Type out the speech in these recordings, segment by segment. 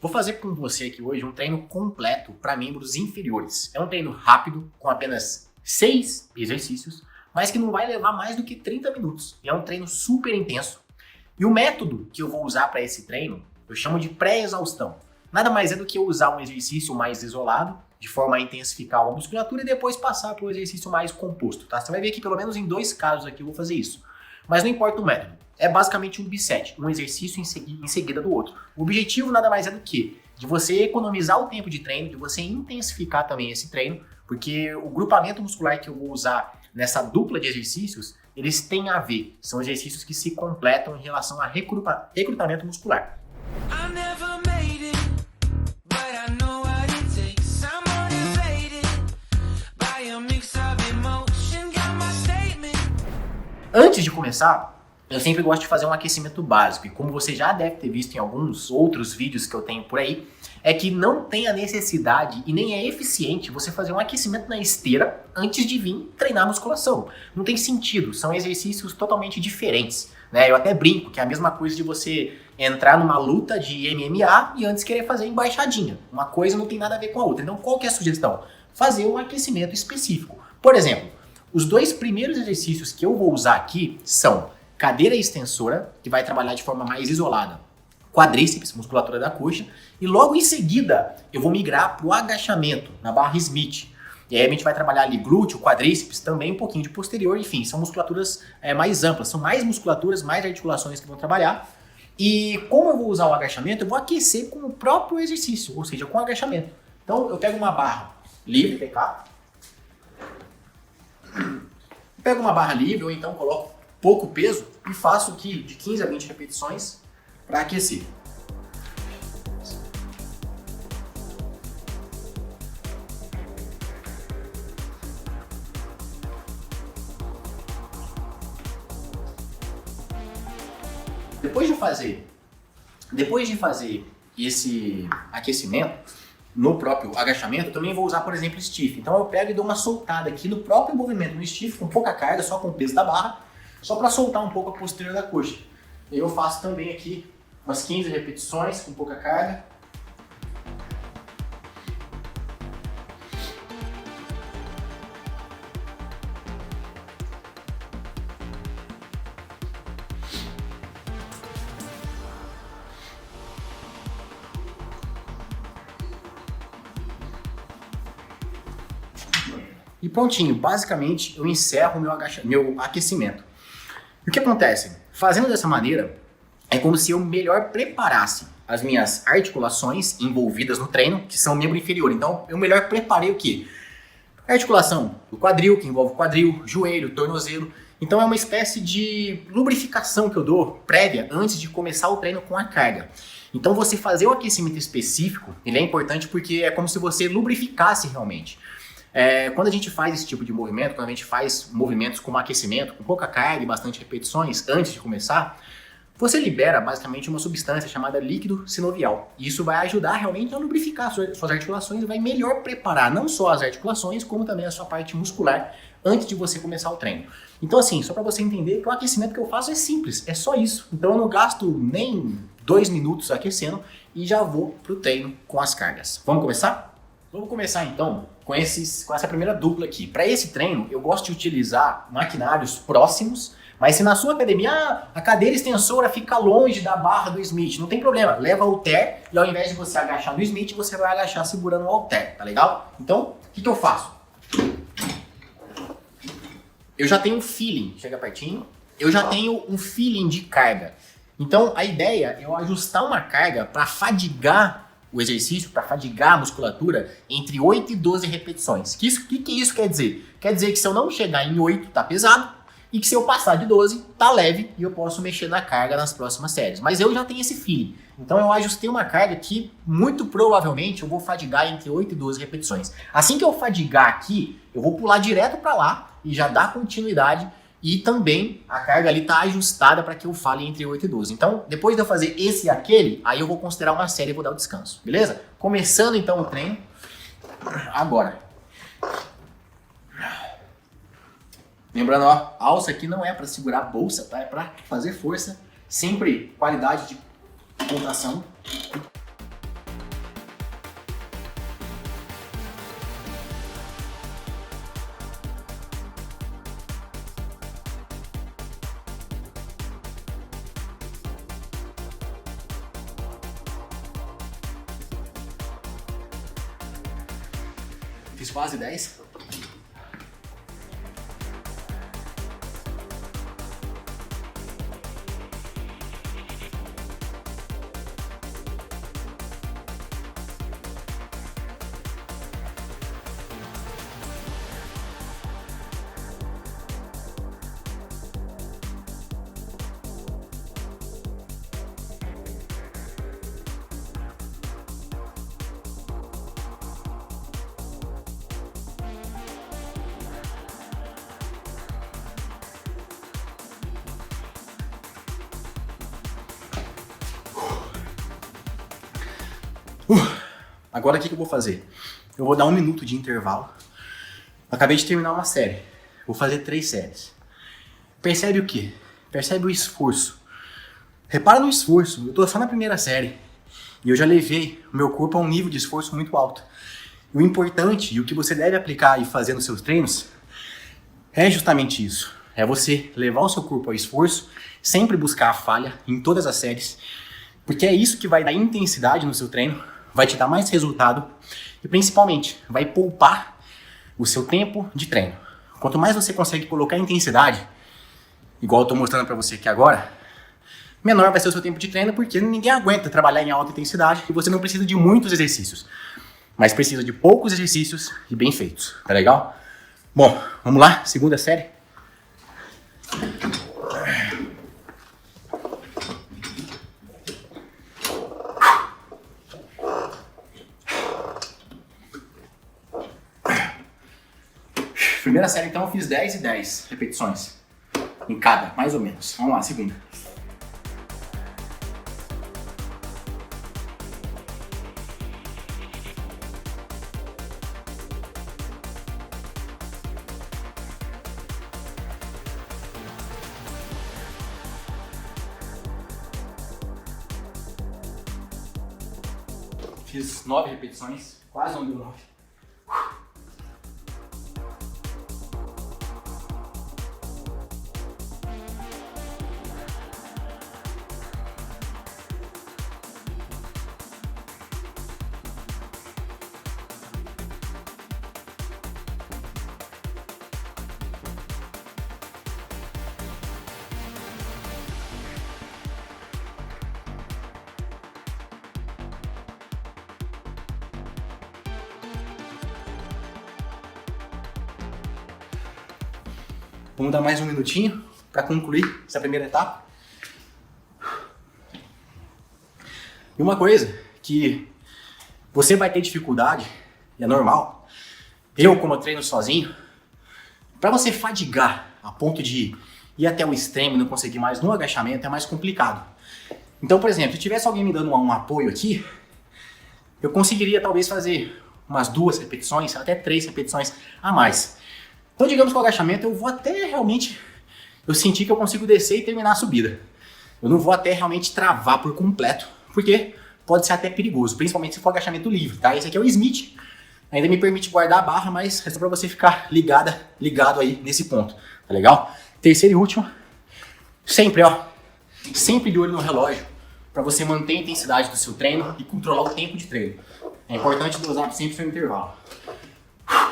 Vou fazer com você aqui hoje um treino completo para membros inferiores. É um treino rápido, com apenas 6 exercícios, mas que não vai levar mais do que 30 minutos. E é um treino super intenso. E o método que eu vou usar para esse treino, eu chamo de pré-exaustão. Nada mais é do que eu usar um exercício mais isolado, de forma a intensificar uma musculatura e depois passar para um exercício mais composto, tá? Você vai ver que pelo menos em 2 casos aqui eu vou fazer isso. Mas não importa o método. É basicamente um biset, um exercício em seguida do outro. O objetivo nada mais é do que de você economizar o tempo de treino, de você intensificar também esse treino, porque o grupamento muscular que eu vou usar nessa dupla de exercícios, eles têm a ver. São exercícios que se completam em relação a recrutamento muscular. Antes de começar, eu sempre gosto de fazer um aquecimento básico, e como você já deve ter visto em alguns outros vídeos que eu tenho por aí, é que não tem a necessidade e nem é eficiente você fazer um aquecimento na esteira antes de vir treinar musculação. Não tem sentido, são exercícios totalmente diferentes, né? Eu até brinco que é a mesma coisa de você entrar numa luta de MMA e antes querer fazer embaixadinha. Uma coisa não tem nada a ver com a outra. Então qual que é a sugestão? Fazer um aquecimento específico. Por exemplo, os 2 primeiros exercícios que eu vou usar aqui são cadeira extensora, que vai trabalhar de forma mais isolada, quadríceps, musculatura da coxa, e logo em seguida eu vou migrar para o agachamento, na barra Smith. E aí a gente vai trabalhar ali glúteo, quadríceps, também um pouquinho de posterior, enfim, são musculaturas mais amplas, são mais musculaturas, mais articulações que vão trabalhar. E como eu vou usar o agachamento, eu vou aquecer com o próprio exercício, ou seja, com o agachamento. Então eu pego uma barra livre, PK, pego uma barra livre ou então coloco pouco peso e faço aqui de 15 a 20 repetições para aquecer. Depois de fazer esse aquecimento no próprio agachamento, eu também vou usar, por exemplo, stiff. Então eu pego e dou uma soltada aqui no próprio movimento, no stiff, com pouca carga, só com o peso da barra, só para soltar um pouco a posterior da coxa. Eu faço também aqui umas 15 repetições com pouca carga. E prontinho, basicamente eu encerro meu aquecimento. E o que acontece? Fazendo dessa maneira, é como se eu melhor preparasse as minhas articulações envolvidas no treino, que são membro inferior. Então eu melhor preparei o quê? A articulação do quadril, que envolve quadril, joelho, tornozelo. Então é uma espécie de lubrificação que eu dou prévia antes de começar o treino com a carga. Então você fazer o aquecimento específico, ele é importante porque é como se você lubrificasse realmente. Quando a gente faz esse tipo de movimento, quando a gente faz movimentos como aquecimento, com pouca carga e bastante repetições antes de começar, você libera basicamente uma substância chamada líquido sinovial. E isso vai ajudar realmente a lubrificar suas articulações e vai melhor preparar não só as articulações, como também a sua parte muscular antes de você começar o treino. Então assim, só para você entender que o aquecimento que eu faço é simples, é só isso. Então eu não gasto nem 2 minutos aquecendo e já vou pro treino com as cargas. Vamos começar? Vamos começar então com essa primeira dupla aqui. Para esse treino, eu gosto de utilizar maquinários próximos, mas se na sua academia a cadeira extensora fica longe da barra do Smith, não tem problema, leva o halter e ao invés de você agachar no Smith, você vai agachar segurando o halter, tá legal? Então, o que eu faço? Eu já tenho um feeling, chega pertinho, eu já tenho um feeling de carga. Então, a ideia é eu ajustar uma carga para fadigar o exercício, para fadigar a musculatura entre 8 e 12 repetições. O que isso quer dizer? Quer dizer que se eu não chegar em 8, tá pesado, e que se eu passar de 12, tá leve e eu posso mexer na carga nas próximas séries. Mas eu já tenho esse feeling. Então eu ajustei uma carga que muito provavelmente eu vou fadigar entre 8 e 12 repetições. Assim que eu fadigar aqui, eu vou pular direto para lá e já dar continuidade. E também a carga ali está ajustada para que eu fale entre 8 e 12. Então, depois de eu fazer esse e aquele, aí eu vou considerar uma série e vou dar o descanso, beleza? Começando então o treino. Agora. Lembrando, ó, a alça aqui não é para segurar a bolsa, tá? É para fazer força. Sempre qualidade de contração. fiz quase 10. Agora o que eu vou fazer? Eu vou dar 1 minuto de intervalo. Acabei de terminar uma série. Vou fazer 3 séries. Percebe o quê? Percebe o esforço. Repara no esforço. Eu tô só na primeira série. E eu já levei o meu corpo a um nível de esforço muito alto. E o importante e o que você deve aplicar e fazer nos seus treinos é justamente isso. É você levar o seu corpo ao esforço, sempre buscar a falha em todas as séries. Porque é isso que vai dar intensidade no seu treino, vai te dar mais resultado e principalmente vai poupar o seu tempo de treino. Quanto mais você consegue colocar intensidade, igual eu estou mostrando para você aqui agora, menor vai ser o seu tempo de treino, porque ninguém aguenta trabalhar em alta intensidade e você não precisa de muitos exercícios, mas precisa de poucos exercícios e bem feitos, tá legal? Bom, vamos lá, segunda série. Primeira série, então, eu fiz 10 e 10 repetições em cada, mais ou menos. Vamos lá, segunda. Fiz 9 repetições, quase não deu 9. Vamos dar mais um minutinho para concluir essa primeira etapa. E uma coisa que você vai ter dificuldade, e é normal, eu como eu treino sozinho, para você fadigar a ponto de ir até o extremo e não conseguir mais no agachamento é mais complicado. Então, por exemplo, se tivesse alguém me dando um apoio aqui, eu conseguiria talvez fazer umas 2 repetições, até 3 repetições a mais. Então, digamos que o agachamento eu vou até realmente eu sentir que eu consigo descer e terminar a subida. Eu não vou até realmente travar por completo, porque pode ser até perigoso, principalmente se for agachamento livre, tá? Esse aqui é o Smith, ainda me permite guardar a barra, mas é só para você ficar ligado aí nesse ponto, tá legal? Terceiro e último, sempre de olho no relógio, para você manter a intensidade do seu treino e controlar o tempo de treino. É importante dosar sempre seu intervalo.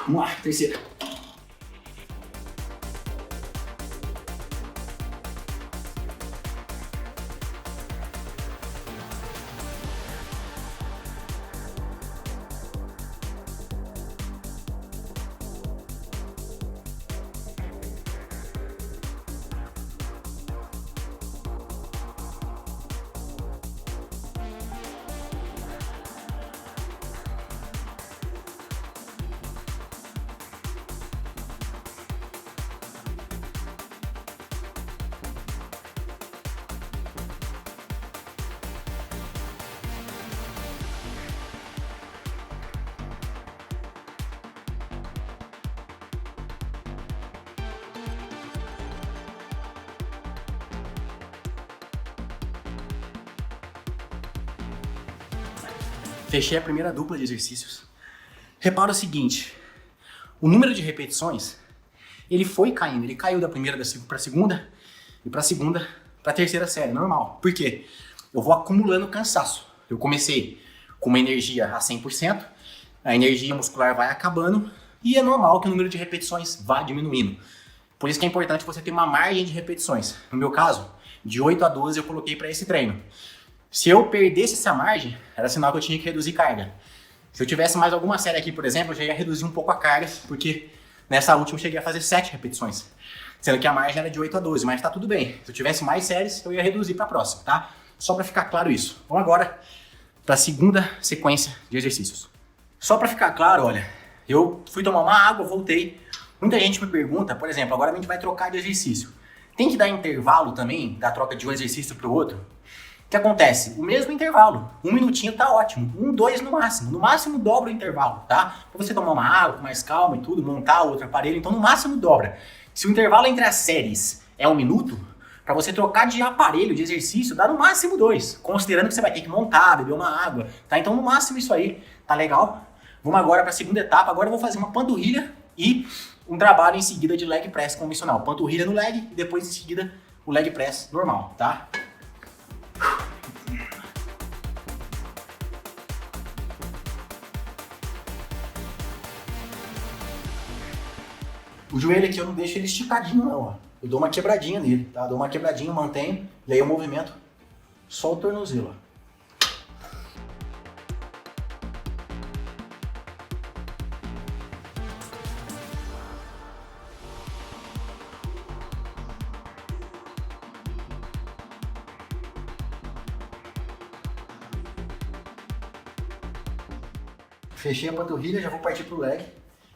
Vamos lá, terceira. Fechei a primeira dupla de exercícios. Repara o seguinte, o número de repetições, ele foi caindo, ele caiu da primeira para a segunda e para a segunda para a terceira série, normal. Por quê? Eu vou acumulando cansaço. Eu comecei com uma energia a 100%, a energia muscular vai acabando, e é normal que o número de repetições vá diminuindo. Por isso que é importante você ter uma margem de repetições. No meu caso, de 8 a 12 eu coloquei para esse treino. Se eu perdesse essa margem, era sinal que eu tinha que reduzir carga. Se eu tivesse mais alguma série aqui, por exemplo, eu já ia reduzir um pouco a carga, porque nessa última eu cheguei a fazer 7 repetições. Sendo que a margem era de 8 a 12, mas tá tudo bem. Se eu tivesse mais séries, eu ia reduzir para a próxima, tá? Só para ficar claro isso. Vamos agora para a segunda sequência de exercícios. Só para ficar claro, olha, eu fui tomar uma água, voltei. Muita gente me pergunta, por exemplo, agora a gente vai trocar de exercício. Tem que dar intervalo também da troca de um exercício para o outro? O que acontece? O mesmo intervalo. 1 minutinho tá ótimo. 1, 2 no máximo. No máximo dobra o intervalo, tá? Para você tomar uma água com mais calma e tudo, montar outro aparelho, então no máximo dobra. Se o intervalo entre as séries é 1 minuto, para você trocar de aparelho, de exercício, dá no máximo 2. Considerando que você vai ter que montar, beber uma água, tá? Então no máximo isso aí, tá legal? Vamos agora para a segunda etapa. Agora eu vou fazer uma panturrilha e um trabalho em seguida de leg press convencional. Panturrilha no leg e depois em seguida o leg press normal, tá? O joelho aqui eu não deixo ele esticadinho não, ó. Eu dou uma quebradinha nele, tá? Dou uma quebradinha, mantenho, e aí eu movimento só o tornozelo, ó. Fechei a panturrilha, já vou partir pro leg.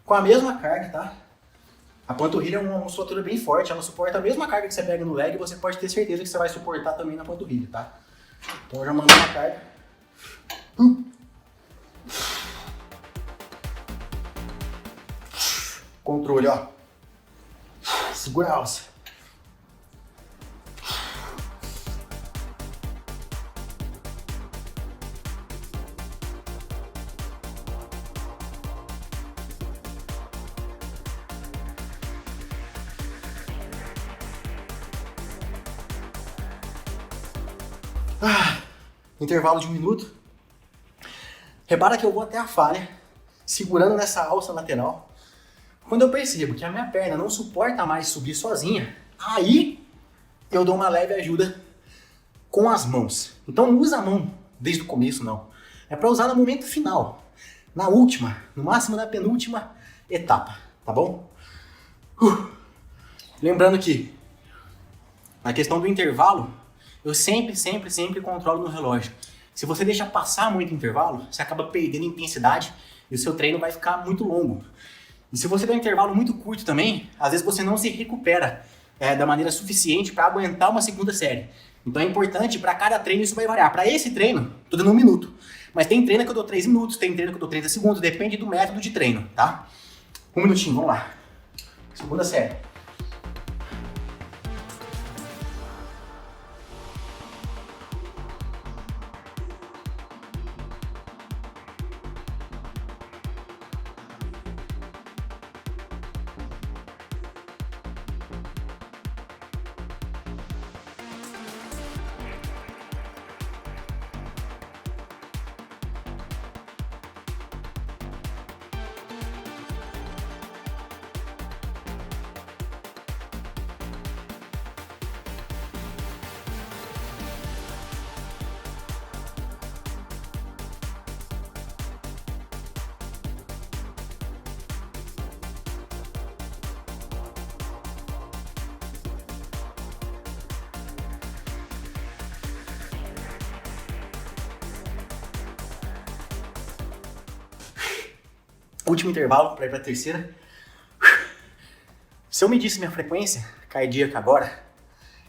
Com a mesma carga, tá? A panturrilha é uma musculatura bem forte, ela suporta a mesma carga que você pega no leg e você pode ter certeza que você vai suportar também na panturrilha, tá? Então eu já mando uma carga. Controle, ó. Segura a alça. Intervalo de 1 minuto. Repara que eu vou até a falha, segurando nessa alça lateral. Quando eu percebo que a minha perna não suporta mais subir sozinha, aí eu dou uma leve ajuda com as mãos. Então não usa a mão desde o começo, não. É para usar no momento final, na última, no máximo na penúltima etapa, tá bom? Lembrando que na questão do intervalo, eu sempre controlo no relógio. Se você deixa passar muito intervalo, você acaba perdendo intensidade e o seu treino vai ficar muito longo. E se você der um intervalo muito curto também, às vezes você não se recupera da maneira suficiente para aguentar uma segunda série. Então é importante, para cada treino isso vai variar. Para esse treino, tô dando 1 minuto. Mas tem treino que eu dou 3 minutos, tem treino que eu dou 30 segundos, depende do método de treino, tá? 1 minutinho, vamos lá. Segunda série. Último intervalo para ir para a terceira. Se eu medisse minha frequência cardíaca agora,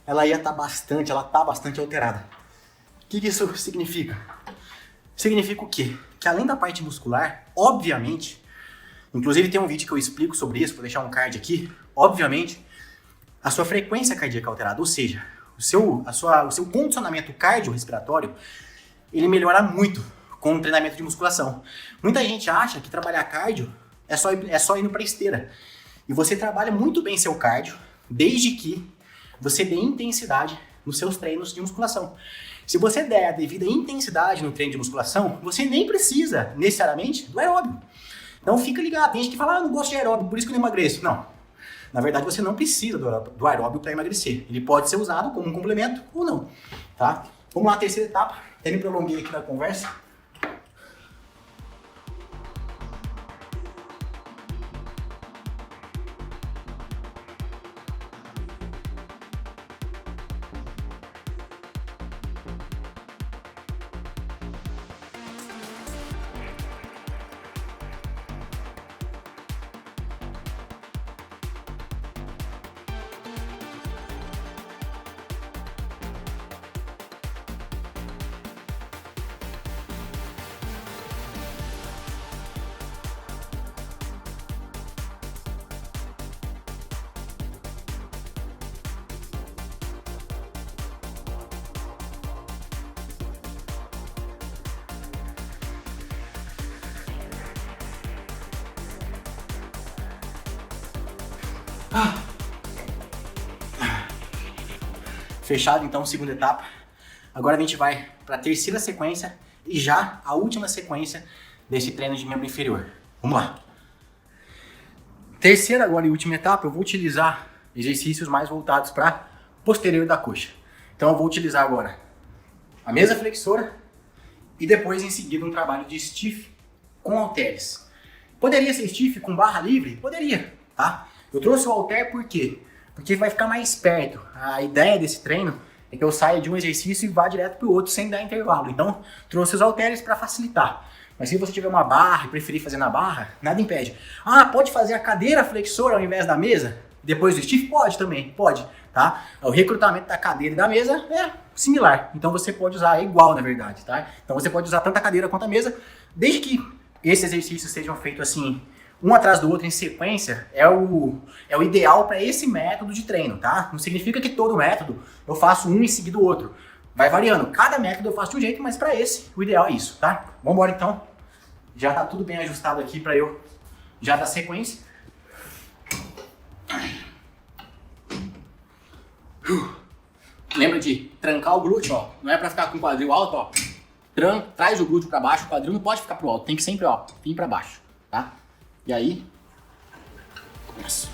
ela tá bastante alterada. O que isso significa? Significa o quê? Que além da parte muscular, obviamente, inclusive tem um vídeo que eu explico sobre isso, vou deixar um card aqui, obviamente, a sua frequência cardíaca alterada, ou seja, o seu condicionamento cardiorrespiratório, ele melhora muito com o treinamento de musculação. Muita gente acha que trabalhar cardio é só indo para esteira. E você trabalha muito bem seu cardio, desde que você dê intensidade nos seus treinos de musculação. Se você der a devida intensidade no treino de musculação, você nem precisa, necessariamente, do aeróbio. Então fica ligado, tem gente que fala, eu não gosto de aeróbio, por isso que eu não emagreço. Não, na verdade você não precisa do aeróbio para emagrecer. Ele pode ser usado como um complemento ou não, tá? Vamos lá, terceira etapa, até me prolonguei aqui na conversa. Fechado então, segunda etapa. Agora a gente vai para a terceira sequência e já a última sequência desse treino de membro inferior. Vamos lá. Terceira agora e última etapa, eu vou utilizar exercícios mais voltados para posterior da coxa. Então eu vou utilizar agora a mesa flexora e depois em seguida um trabalho de stiff com halteres. Poderia ser stiff com barra livre? Poderia, tá? Eu trouxe o halter por quê? Porque vai ficar mais perto. A ideia desse treino é que eu saia de um exercício e vá direto para o outro sem dar intervalo. Então, trouxe os halteres para facilitar. Mas se você tiver uma barra e preferir fazer na barra, nada impede. Ah, pode fazer a cadeira flexora ao invés da mesa? Depois do stiff? Pode também, pode. Tá? O recrutamento da cadeira e da mesa é similar. Então você pode usar, é igual na verdade. Tá? Então você pode usar tanto a cadeira quanto a mesa, desde que esses exercícios sejam feitos assim, um atrás do outro em sequência, é o ideal para esse método de treino, tá? Não significa que todo método eu faço um em seguida do outro. Vai variando. Cada método eu faço de um jeito, mas para esse, o ideal é isso, tá? Vamos embora então. Já tá tudo bem ajustado aqui para eu já dar sequência. Lembra de trancar o glúteo, ó. Não é para ficar com o quadril alto, ó. Traz o glúteo para baixo, o quadril não pode ficar pro alto, tem que sempre, ó, vir para baixo, tá? E aí, começa.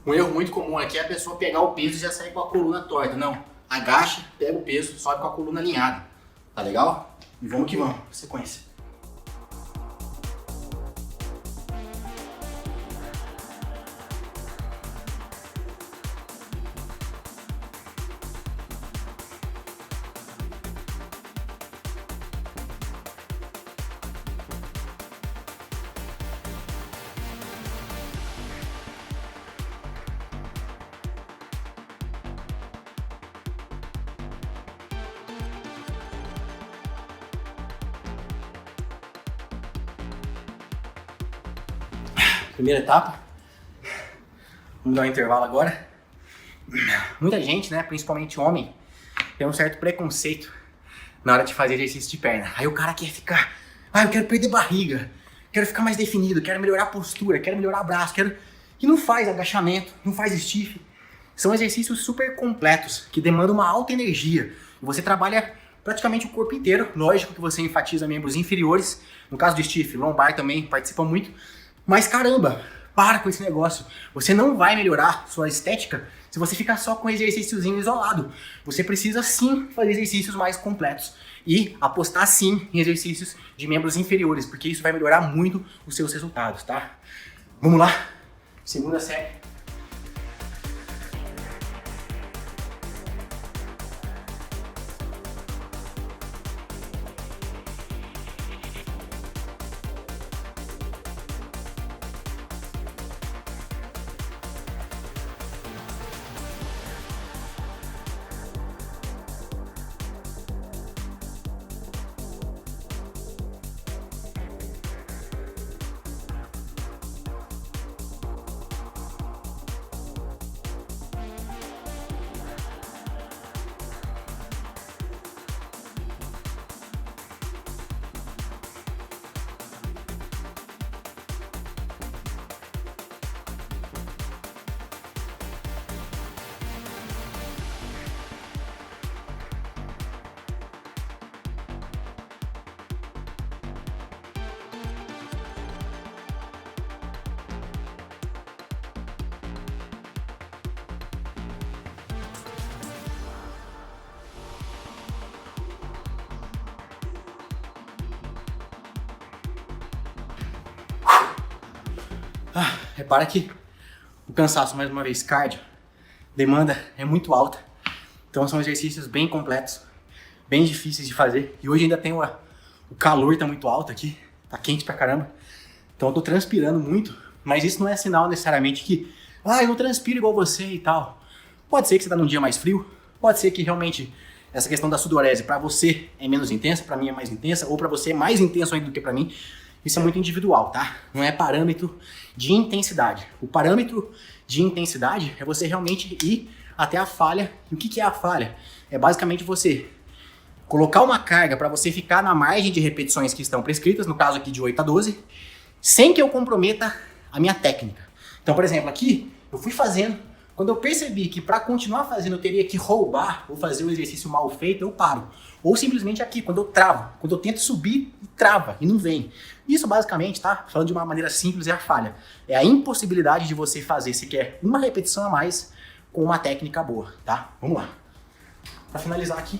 Um erro muito comum aqui é a pessoa pegar o peso e já sair com a coluna torta. Não, agacha, pega o peso, sobe com a coluna alinhada. Tá legal? E vamos que vamos, sequência. Primeira etapa. Vamos dar um intervalo agora. Muita gente, né, principalmente homem, tem um certo preconceito na hora de fazer exercício de perna. Aí o cara quer ficar, eu quero perder barriga, quero ficar mais definido, quero melhorar a postura, quero melhorar o braço, e não faz agachamento, não faz stiff. São exercícios super completos, que demandam uma alta energia. E você trabalha praticamente o corpo inteiro. Lógico que você enfatiza membros inferiores. No caso do stiff, lombar também participa muito. Mas caramba, para com esse negócio. Você não vai melhorar sua estética se você ficar só com exercíciozinho isolado. Você precisa sim fazer exercícios mais completos. E apostar sim em exercícios de membros inferiores, porque isso vai melhorar muito os seus resultados, tá? Vamos lá. Segunda série. Repara que o cansaço, mais uma vez, cardio, demanda é muito alta. Então são exercícios bem completos, bem difíceis de fazer. E hoje ainda tem o calor tá muito alto aqui, tá quente pra caramba. Então eu tô transpirando muito, mas isso não é sinal necessariamente que eu não transpiro igual você e tal. Pode ser que você tá num dia mais frio, pode ser que realmente essa questão da sudorese pra você é menos intensa, pra mim é mais intensa, ou pra você é mais intenso ainda do que pra mim. Isso é muito individual, tá? Não é parâmetro de intensidade. O parâmetro de intensidade é você realmente ir até a falha. E o que é a falha? É basicamente você colocar uma carga para você ficar na margem de repetições que estão prescritas, no caso aqui de 8 a 12, sem que eu comprometa a minha técnica. Então, por exemplo, aqui eu fui fazendo, quando eu percebi que para continuar fazendo eu teria que roubar ou fazer um exercício mal feito, eu paro. Ou simplesmente aqui, quando eu travo, quando eu tento subir, trava e não vem. Isso basicamente, tá? Falando de uma maneira simples, é a falha. É a impossibilidade de você fazer sequer uma repetição a mais com uma técnica boa, tá? Vamos lá. Para finalizar aqui.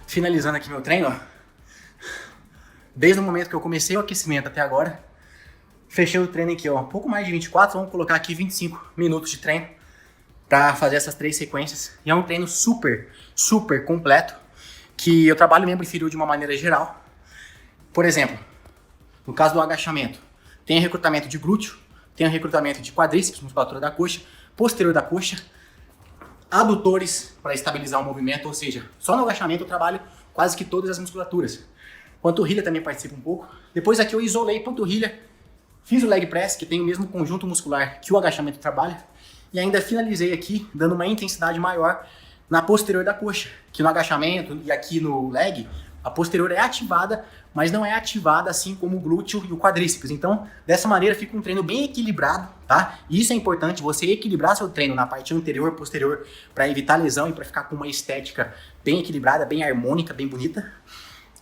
Finalizando aqui meu treino, ó. Desde o momento que eu comecei o aquecimento até agora, fechei o treino aqui, ó, um pouco mais de 24, vamos colocar aqui 25 minutos de treino para fazer essas 3 sequências. E é um treino super, super completo, que eu trabalho membro inferior de uma maneira geral. Por exemplo, no caso do agachamento, tem recrutamento de glúteo, tem recrutamento de quadríceps, musculatura da coxa, posterior da coxa, adutores para estabilizar o movimento, ou seja, só no agachamento eu trabalho quase que todas as musculaturas. Panturrilha também participa um pouco. Depois aqui eu isolei panturrilha, fiz o leg press, que tem o mesmo conjunto muscular que o agachamento trabalha, e ainda finalizei aqui dando uma intensidade maior na posterior da coxa, que no agachamento e aqui no leg, a posterior é ativada, mas não é ativada assim como o glúteo e o quadríceps. Então, dessa maneira fica um treino bem equilibrado, tá? E isso é importante, você equilibrar seu treino na parte anterior e posterior para evitar lesão e para ficar com uma estética bem equilibrada, bem harmônica, bem bonita.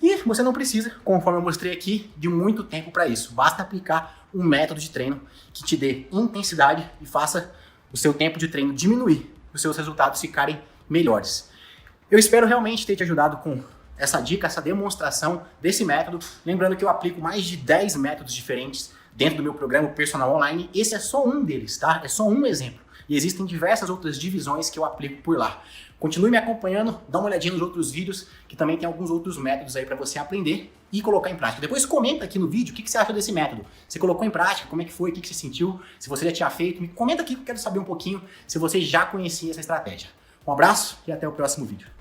E você não precisa, conforme eu mostrei aqui, de muito tempo para isso. Basta aplicar um método de treino que te dê intensidade e faça o seu tempo de treino diminuir, os seus resultados ficarem melhores. Eu espero realmente ter te ajudado com essa dica, essa demonstração desse método. Lembrando que eu aplico mais de 10 métodos diferentes dentro do meu programa Personal Online. Esse é só um deles, tá? É só um exemplo. E existem diversas outras divisões que eu aplico por lá. Continue me acompanhando, dá uma olhadinha nos outros vídeos, que também tem alguns outros métodos aí para você aprender e colocar em prática. Depois comenta aqui no vídeo o que você acha desse método. Você colocou em prática, como é que foi, o que você sentiu, se você já tinha feito. Me comenta aqui que eu quero saber um pouquinho se você já conhecia essa estratégia. Um abraço e até o próximo vídeo.